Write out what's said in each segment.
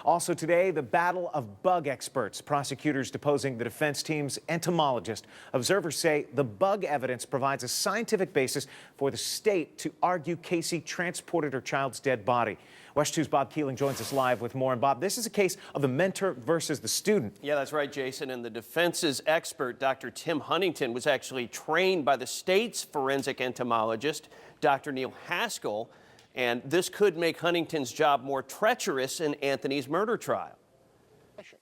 Also today, the battle of bug experts. Prosecutors deposing the defense team's entomologist. Observers say the bug evidence provides a scientific basis for the state to argue Casey transported her child's dead body. West 2's Bob Keeling joins us live with more. And Bob, this is a case of the mentor versus the student. Yeah, that's right, Jason. And the defense's expert, Dr. Tim Huntington, was actually trained by the state's forensic entomologist, Dr. Neil Haskell. And this could make Huntington's job more treacherous in Anthony's murder trial.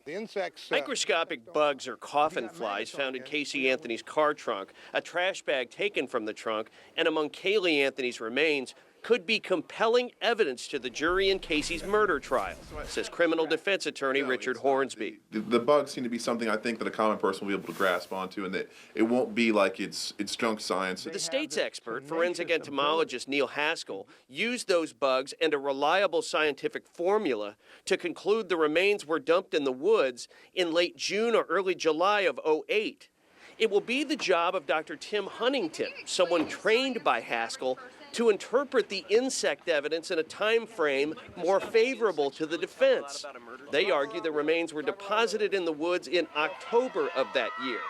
The insects, Microscopic bugs or coffin flies found in Casey Anthony's car trunk, a trash bag taken from the trunk, and among Kaylee Anthony's remains could be compelling evidence to the jury in Casey's murder trial, says criminal defense attorney Richard Hornsby. The bugs seem to be something I think that a common person will be able to grasp onto, and that it won't be like it's junk science. The state's expert, forensic entomologist Neil Haskell, used those bugs and a reliable scientific formula to conclude the remains were dumped in the woods in late June or early July of '08. It will be the job of Dr. Tim Huntington, someone trained by Haskell, to interpret the insect evidence in a time frame more favorable to the defense. They argue the remains were deposited in the woods in October of that year,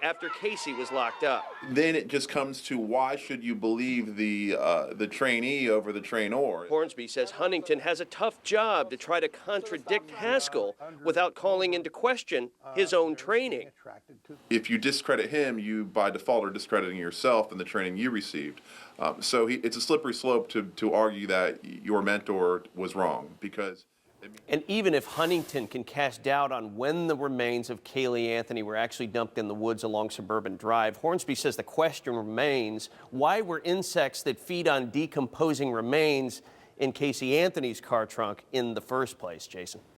after Casey was locked up. Then it just comes to why should you believe the trainee over the trainor? Hornsby says Huntington has a tough job to try to contradict Haskell without calling into question his own training. If you discredit him, you by default are discrediting yourself and the training you received. So it's a slippery slope to argue that your mentor was wrong, because... And even if Huntington can cast doubt on when the remains of Kaylee Anthony were actually dumped in the woods along Suburban Drive, Hornsby says the question remains, why were insects that feed on decomposing remains in Casey Anthony's car trunk in the first place, Jason?